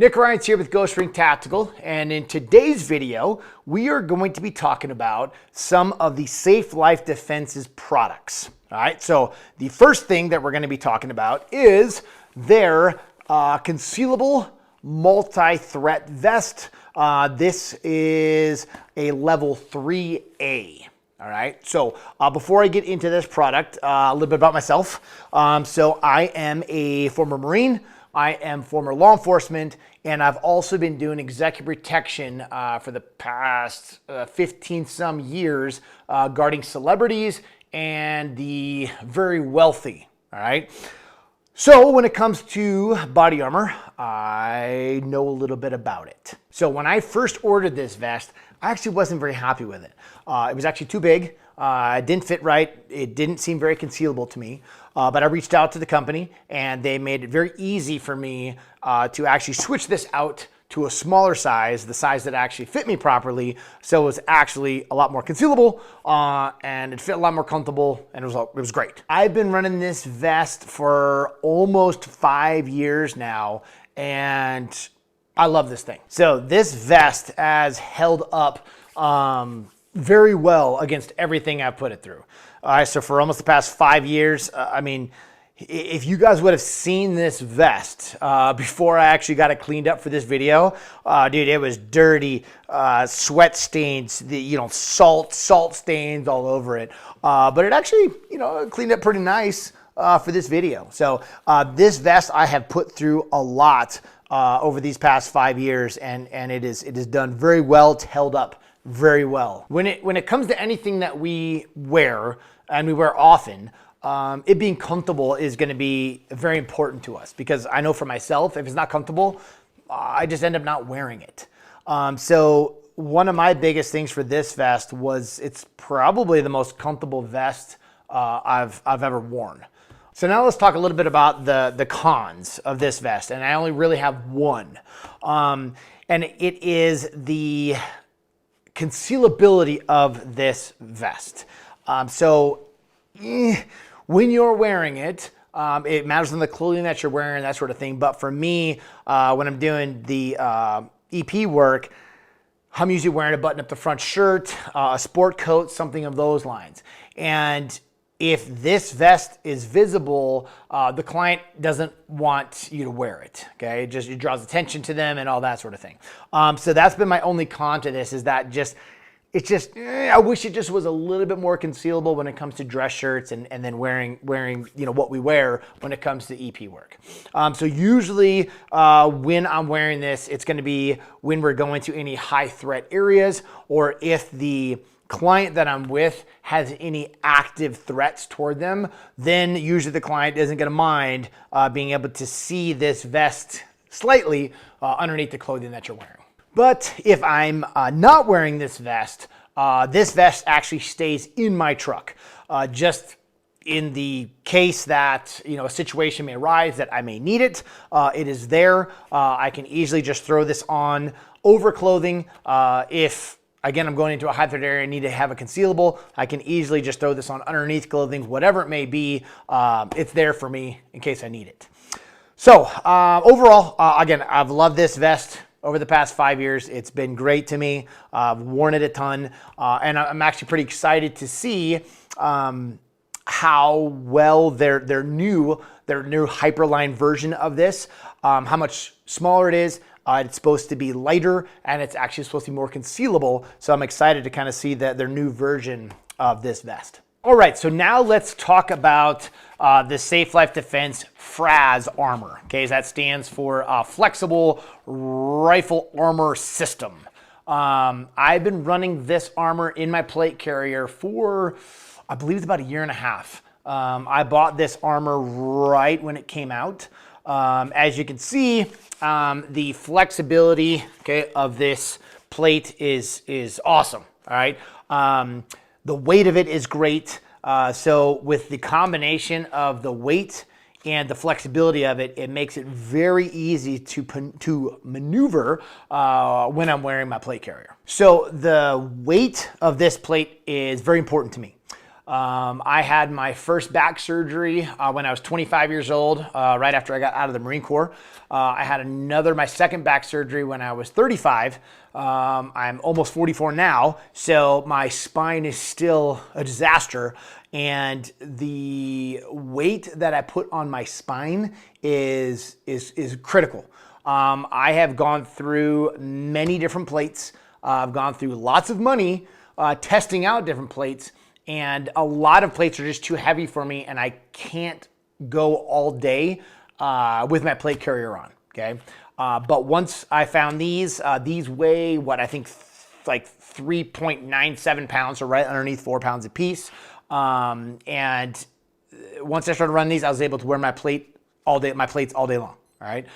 Nick Ryan's here with Ghost Ring Tactical, and in today's video, we are going to be talking about some of the Safe Life Defense's products. All right, so the first thing that we're going to be talking about is their Concealable Multi-Threat Vest. This is a level 3A. All right, so before I get into this product, a little bit about myself. So I am a former Marine. I am former law enforcement, and I've also been doing executive protection for the past 15 some years, guarding celebrities and the very wealthy, all right? So when it comes to body armor, I know a little bit about it. So when I first ordered this vest, I actually wasn't very happy with it. It was actually too big. It didn't fit right. It didn't seem very concealable to me. But I reached out to the company, and they made it very easy for me to actually switch this out to a smaller size, the size that actually fit me properly. So it was actually a lot more concealable, and it fit a lot more comfortable, and it was great. I've been running this vest for almost 5 years now, and I love this thing. So this vest has held up very well against everything I've put it through. All right, so for almost the past 5 years, I mean, if you guys would have seen this vest before I actually got it cleaned up for this video, dude, it was dirty, sweat stains, salt stains all over it. But it actually, cleaned up pretty nice for this video. So this vest I have put through a lot over these past 5 years, and it is done very well. It's held up very well. When it comes to anything that we wear, and we wear often, it being comfortable is going to be very important to us, because I know for myself, if it's not comfortable, I just end up not wearing it. So one of my biggest things for this vest was it's probably the most comfortable vest I've ever worn. So now let's talk a little bit about the cons of this vest, and I only really have one, and it is the concealability of this vest. When you're wearing it, it matters on the clothing that you're wearing, that sort of thing. But for me, when I'm doing the EP work, I'm usually wearing a button-up the front shirt, a sport coat, something of those lines. And if this vest is visible, the client doesn't want you to wear it, okay? It draws attention to them and all that sort of thing. So that's been my only con to this, is that I wish it just was a little bit more concealable when it comes to dress shirts and then wearing what we wear when it comes to EP work. So usually when I'm wearing this, it's going to be when we're going to any high threat areas, or if the client that I'm with has any active threats toward them, then usually the client isn't going to mind being able to see this vest slightly underneath the clothing that you're wearing. But if I'm not wearing this vest actually stays in my truck, just in the case that a situation may arise that I may need it. It is there. I can easily just throw this on over clothing. If again, I'm going into a high threat area, I need to have a concealable, I can easily just throw this on underneath clothing, whatever it may be. It's there for me in case I need it. So overall, again, I've loved this vest over the past 5 years. It's been great to me. I've worn it a ton, and I'm actually pretty excited to see how well their new Hyperline version of this, how much smaller it is. It's supposed to be lighter, and it's actually supposed to be more concealable. So I'm excited to kind of see their new version of this vest. All right, so now let's talk about the Safe Life Defense FRAS armor. Okay, that stands for Flexible Rifle Armor System. I've been running this armor in my plate carrier for, I believe it's about a year and a half. I bought this armor right when it came out. As you can see, the flexibility, okay, of this plate is awesome. All right. The weight of it is great. So with the combination of the weight and the flexibility of it, it makes it very easy to maneuver when I'm wearing my plate carrier. So the weight of this plate is very important to me. I had my first back surgery when I was 25 years old, right after I got out of the Marine Corps. I had my second back surgery when I was 35. I'm almost 44 now, so my spine is still a disaster. And the weight that I put on my spine is critical. I have gone through many different plates. I've gone through lots of money testing out different plates, and a lot of plates are just too heavy for me, and I can't go all day with my plate carrier on, okay? But once I found these weigh what I think like 3.97 pounds, so right underneath 4 pounds a piece. And once I started running these, I was able to wear my plates all day long, all right?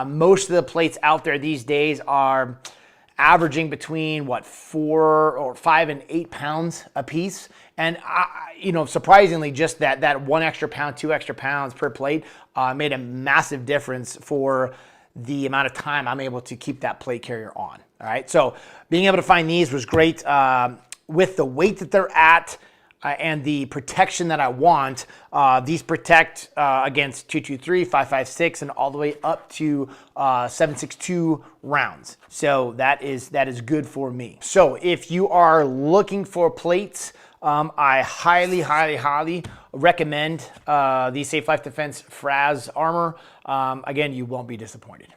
Most of the plates out there these days are averaging between 4 or 5 and 8 pounds a piece. And surprisingly, just that 1 extra pound, 2 extra pounds per plate made a massive difference for the amount of time I'm able to keep that plate carrier on. All right, so being able to find these was great. With the weight that they're at and the protection that I want, these protect against 223, 5.56, and all the way up to 7.62 rounds. So that is good for me. So if you are looking for plates, I highly, highly, highly recommend the Safe Life Defense FRAS armor. Again, you won't be disappointed.